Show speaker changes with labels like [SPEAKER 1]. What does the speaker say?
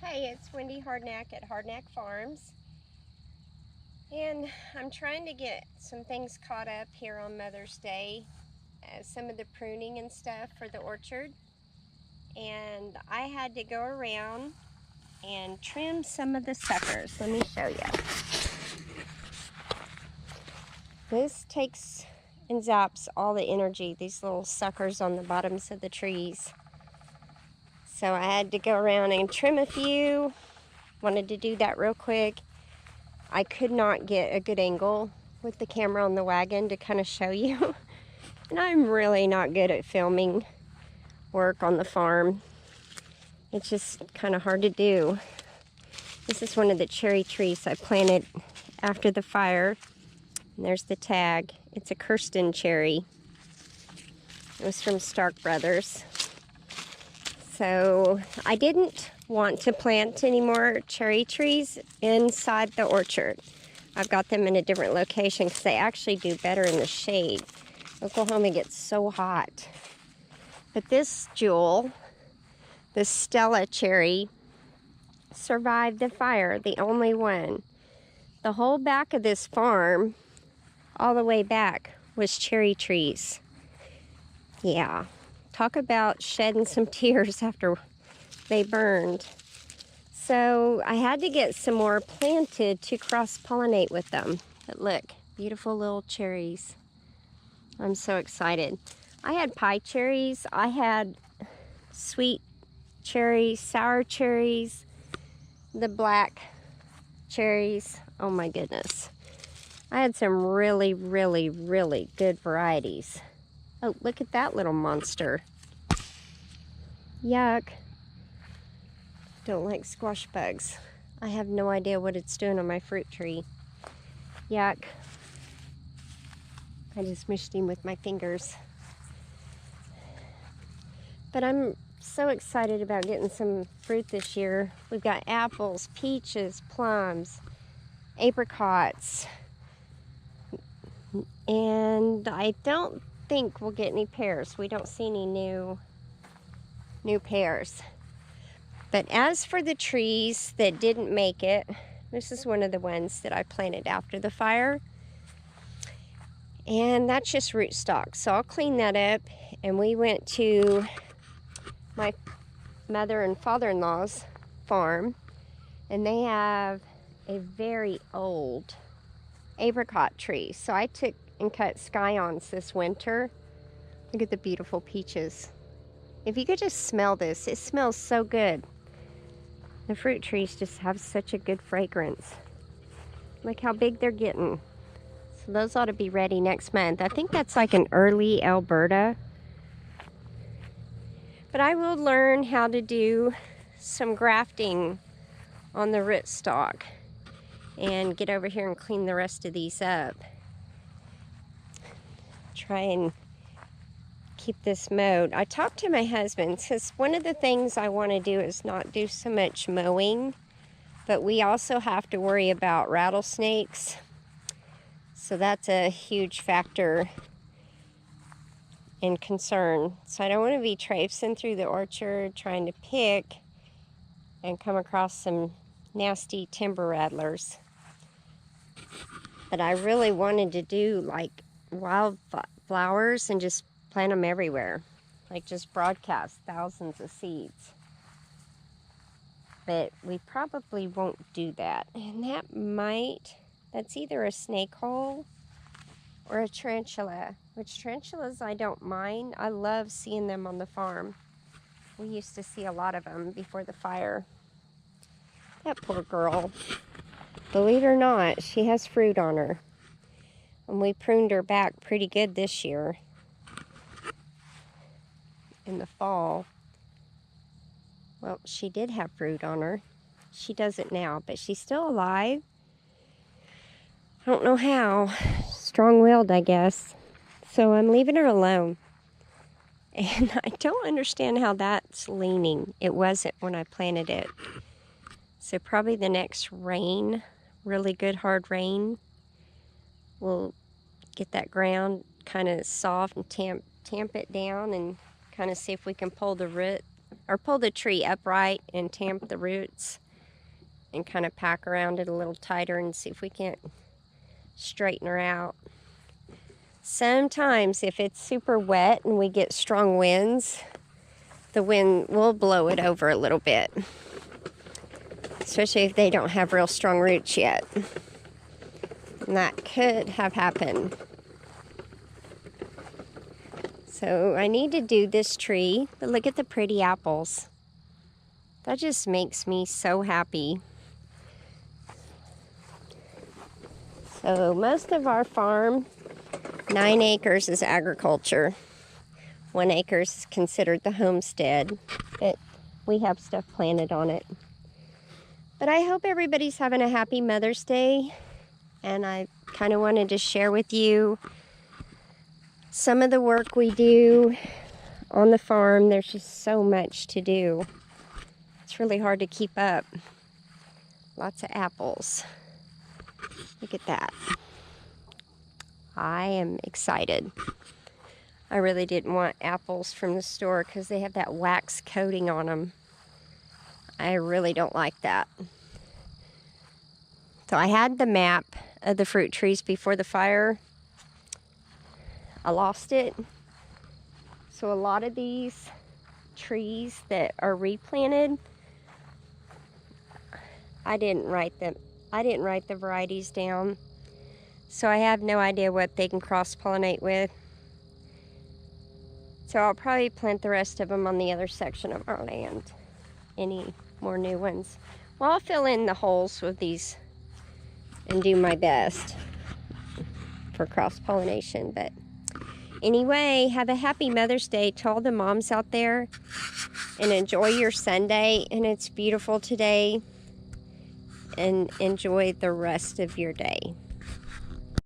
[SPEAKER 1] Hey, it's Wendy Hardnack at Hardnack Farms, and I'm trying to get some things caught up here on Mother's Day, some of the pruning and stuff for the orchard, and I had to go around and trim some of the suckers. Let me show you. This takes and zaps all the energy, these little suckers on the bottoms of the trees. So I had to go around and trim a few. Wanted to do that real quick. I could not get a good angle with the camera on the wagon to kind of show you. And I'm really not good at filming work on the farm. It's just kind of hard to do. This is one of the cherry trees I planted after the fire. And there's the tag. It's a Kirsten cherry. It was from Stark Brothers. So I didn't want to plant any more cherry trees inside the orchard. I've got them in a different location because they actually do better in the shade. Oklahoma gets so hot. But this jewel, the Stella cherry, survived the fire, the only one. The whole back of this farm, all the way back, was cherry trees. Yeah, talk about shedding some tears after they burned. So I had to get some more planted to cross-pollinate with them. But look, beautiful little cherries. I'm so excited. I had pie cherries, I had sweet cherries, sour cherries, the black cherries. Oh my goodness. I had some really, really, really good varieties. Oh, look at that little monster. Yuck. Don't like squash bugs. I have no idea what it's doing on my fruit tree. Yuck. I just mushed him with my fingers. But I'm so excited about getting some fruit this year. We've got apples, peaches, plums, apricots. And I don't think we'll get any pears. We don't see any new pears. But as for the trees that didn't make it, this is one of the ones that I planted after the fire. And that's just rootstock. So I'll clean that up. And we went to my mother and father-in-law's farm. And they have a very old apricot tree. So I took and cut scions this winter. Look at the beautiful peaches. If you could just smell this, it smells so good. The fruit trees just have such a good fragrance. Look how big they're getting. So those ought to be ready next month. I think that's like an early Alberta. But I will learn how to do some grafting on the rootstock and get over here and clean the rest of these up. Try and keep this mowed. I talked to my husband because one of the things I want to do is not do so much mowing, but we also have to worry about rattlesnakes. So that's a huge factor and concern. So I don't want to be traipsing through the orchard trying to pick and come across some nasty timber rattlers. But I really wanted to do like wild flowers and just plant them everywhere, like just broadcast thousands of seeds. But we probably won't do that. And that's either a snake hole or a tarantula, which tarantulas I don't mind. I love seeing them on the farm. We used to see a lot of them before the fire. That poor girl. Believe it or not, she has fruit on her. And we pruned her back pretty good this year. In the fall. Well, she did have fruit on her. She doesn't now, but she's still alive. I don't know how. Strong-willed, I guess. So I'm leaving her alone. And I don't understand how that's leaning. It wasn't when I planted it. So probably the next rain, really good hard rain, will get that ground kind of soft and tamp it down and kind of see if we can pull the root or pull the tree upright and tamp the roots and kind of pack around it a little tighter and see if we can't straighten her out. Sometimes if it's super wet and we get strong winds, the wind will blow it over a little bit, especially if they don't have real strong roots yet. And that could have happened. So I need to do this tree, but look at the pretty apples. That just makes me so happy. So most of our farm, 9 acres, is agriculture. 1 acre is considered the homestead, but we have stuff planted on it. But I hope everybody's having a happy Mother's Day, and I kind of wanted to share with you some of the work we do on the farm. There's just so much to do. It's really hard to keep up. Lots of apples. Look at that. I am excited. I really didn't want apples from the store because they have that wax coating on them. I really don't like that. So I had the map of the fruit trees before the fire. I lost it. So a lot of these trees that are replanted, I didn't write the varieties down. So I have no idea what they can cross-pollinate with. So I'll probably plant the rest of them on the other section of our land. Any more new ones. Well, I'll fill in the holes with these and do my best for cross-pollination. But anyway, have a happy Mother's Day to all the moms out there, and enjoy your Sunday. And it's beautiful today, and enjoy the rest of your day.